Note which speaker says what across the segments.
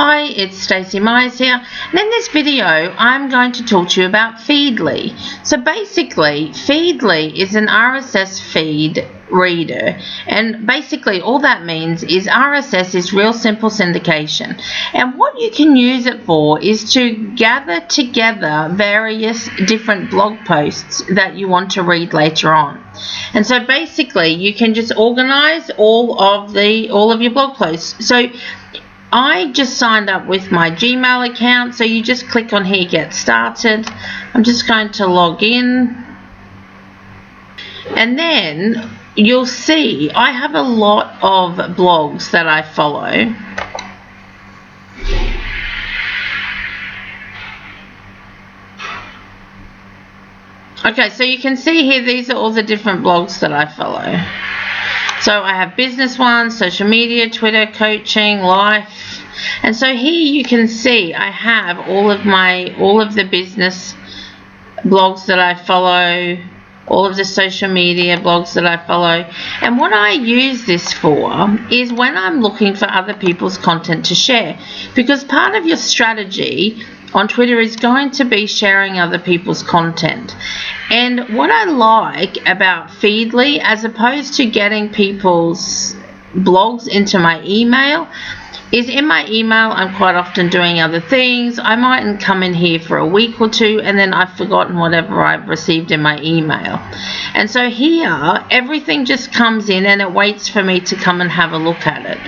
Speaker 1: Hi, it's Stacey Myers here, and in this video I'm going to talk to you about Feedly. So basically, Feedly is an RSS feed reader, and basically all that means is RSS is real simple syndication, and what you can use it for is to gather together various different blog posts that you want to read later on. And so basically you can just organize all of your blog posts. So I just signed up with my Gmail account, so you just click on here, get started. I'm just going to log in, and then you'll see I have a lot of blogs that I follow. Okay, so you can see here these are all the different blogs that I follow. So I have business ones, social media, Twitter, coaching, life. And so here you can see I have all of the business blogs that I follow, all of the social media blogs that I follow. And what I use this for is when I'm looking for other people's content to share, because part of your strategy on Twitter is going to be sharing other people's content. And what I like about Feedly, as opposed to getting people's blogs into my email, is in my email I'm quite often doing other things. I mightn't come in here for a week or two and then I've forgotten whatever I've received in my email. And so here everything just comes in and it waits for me to come and have a look at it.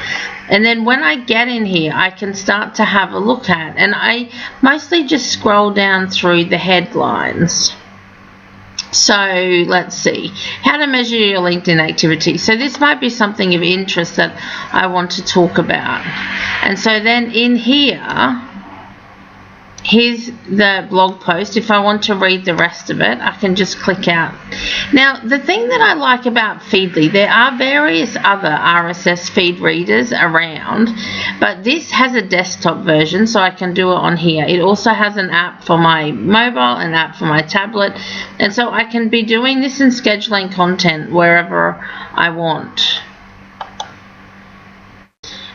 Speaker 1: And then when I get in here I can start to have a look at, and I mostly just scroll down through the headlines. So let's see, how to measure your LinkedIn activity. So this might be something of interest that I want to talk about. And so then in here, here's the blog post. If I want to read the rest of it, I can just click out. Now, the thing that I like about Feedly, there are various other RSS feed readers around, but this has a desktop version, so I can do it on here. It also has an app for my mobile, an app for my tablet, and so I can be doing this and scheduling content wherever I want.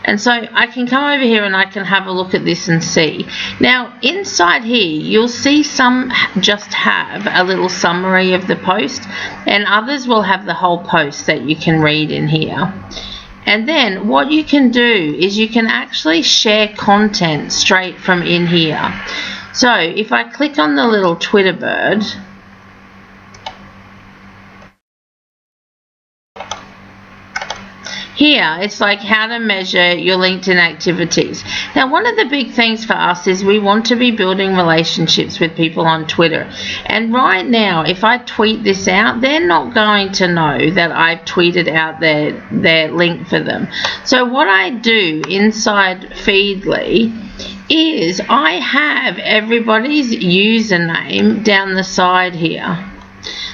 Speaker 1: And so I can come over here and I can have a look at this and see. Now inside here you'll see some just have a little summary of the post, and others will have the whole post that you can read in here. And then what you can do is you can actually share content straight from in here. So if I click on the little Twitter bird, here it's like how to measure your LinkedIn activities. Now one of the big things for us is we want to be building relationships with people on Twitter, and right now if I tweet this out, they're not going to know that I've tweeted out their link for them. So what I do inside Feedly is I have everybody's username down the side here.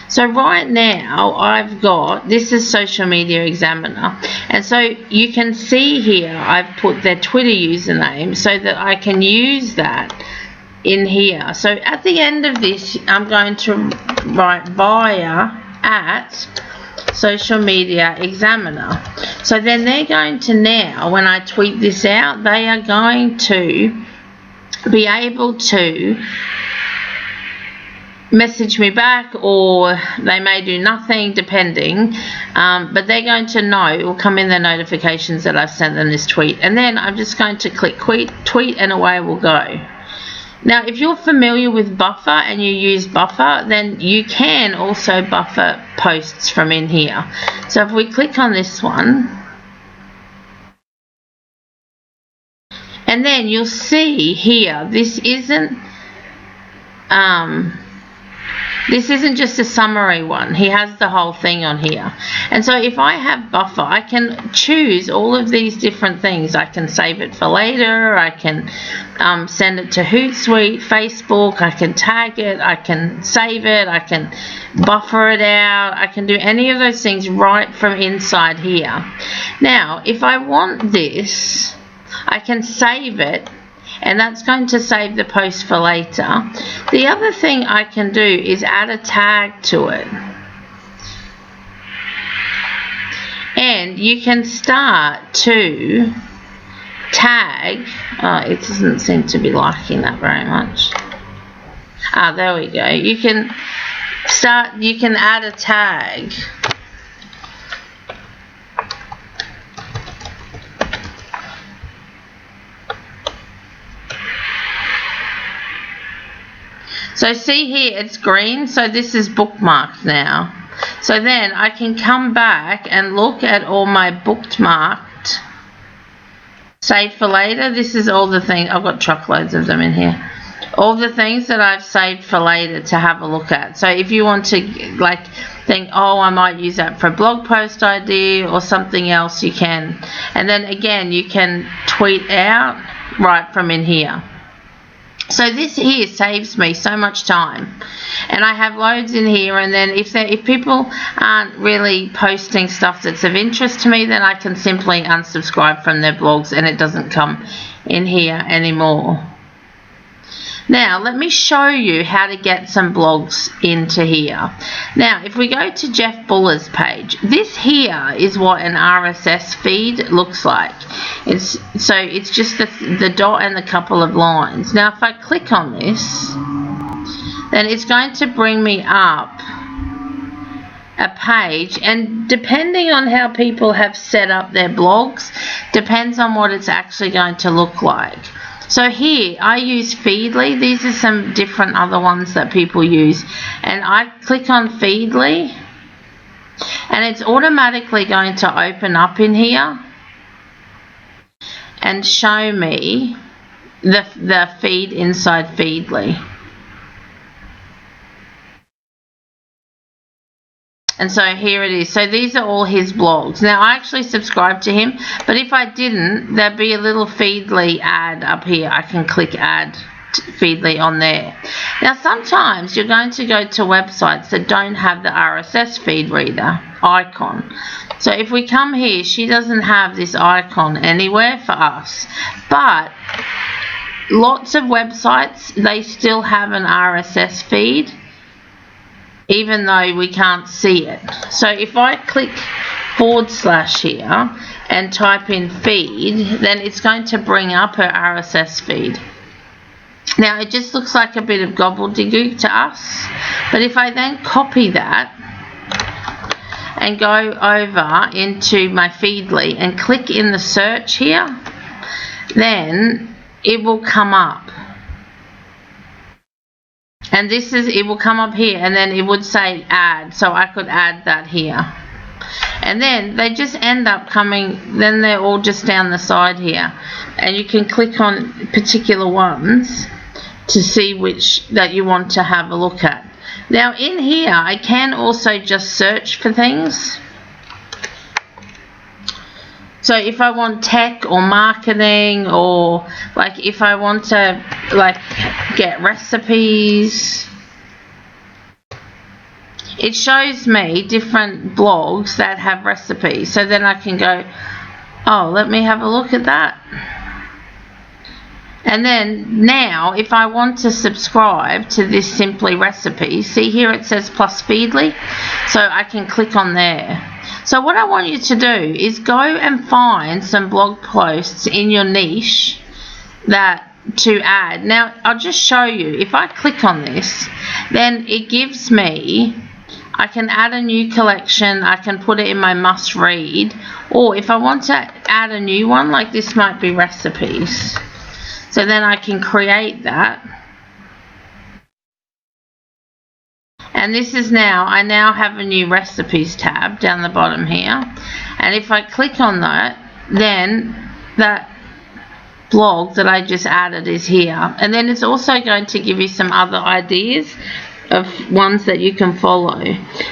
Speaker 1: So right now I've got, this is Social Media Examiner, and so you can see here I've put their Twitter username so that I can use that in here. So at the end of this I'm going to write via at Social Media Examiner. So then they're going to, now when I tweet this out, they are going to be able to message me back, or they may do nothing depending, but they're going to know, it will come in their notifications that I've sent them this tweet, and then I'm just going to click tweet and away we'll go. Now if you're familiar with Buffer and you use Buffer, then you can also buffer posts from in here. So if we click on this one, and then you'll see here this isn't just a summary one. He has the whole thing on here. And so if I have Buffer, I can choose all of these different things. I can save it for later. I can send it to Hootsuite, Facebook. I can tag it. I can save it. I can buffer it out. I can do any of those things right from inside here. Now, if I want this, I can save it, and that's going to save the post for later. The other thing I can do is add a tag to it. And you can start to tag, it doesn't seem to be liking that very much. There we go. You can add a tag. So see here, it's green, so this is bookmarked now. So then I can come back and look at all my bookmarked, save for later. This is all the things, I've got truckloads of them in here. All the things that I've saved for later to have a look at. So if you want to like think, oh, I might use that for a blog post idea or something else, you can. And then again, you can tweet out right from in here. So this here saves me so much time, and I have loads in here. And then if people aren't really posting stuff that's of interest to me, then I can simply unsubscribe from their blogs and it doesn't come in here anymore. Now let me show you how to get some blogs into here. Now if we go to Jeff Buller's page, this here is what an RSS feed looks like. It's just the dot and the couple of lines. Now if I click on this, then it's going to bring me up a page, and depending on how people have set up their blogs, depends on what it's actually going to look like. So here I use Feedly. These are some different other ones that people use, and I click on Feedly and it's automatically going to open up in here and show me the feed inside Feedly. And so here it is. So these are all his blogs. Now I actually subscribe to him, but if I didn't, there'd be a little Feedly ad up here. I can click add Feedly on there. Now sometimes you're going to go to websites that don't have the RSS feed reader icon. So if we come here, she doesn't have this icon anywhere for us, but lots of websites, they still have an RSS feed, even though we can't see it. So if I click / here and type in feed, then it's going to bring up her RSS feed. Now it just looks like a bit of gobbledygook to us, but if I then copy that and go over into my Feedly and click in the search here, then it will come up. And it will come up here, and then it would say add, so I could add that here. And then they just end up coming, then they're all just down the side here. And you can click on particular ones to see which that you want to have a look at. Now in here, I can also just search for things. So if I want tech or marketing, or like if I want to like get recipes, it shows me different blogs that have recipes. So then I can go, oh, let me have a look at that. And then now if I want to subscribe to this Simply Recipe, see here it says plus Feedly, so I can click on there. So what I want you to do is go and find some blog posts in your niche to add. Now I'll just show you. If I click on this, then it gives me, I can add a new collection, I can put it in my must read, or if I want to add a new one, like this might be recipes, so then I can create that. And this is I now have a new recipes tab down the bottom here, and if I click on that, then that blog that I just added is here. And then it's also going to give you some other ideas of ones that you can follow.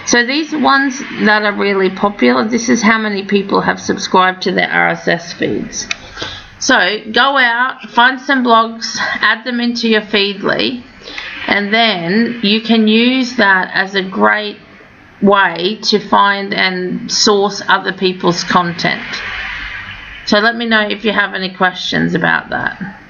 Speaker 1: So these ones that are really popular, this is how many people have subscribed to their RSS feeds. So go out, find some blogs, add them into your Feedly, and then you can use that as a great way to find and source other people's content. So let me know if you have any questions about that.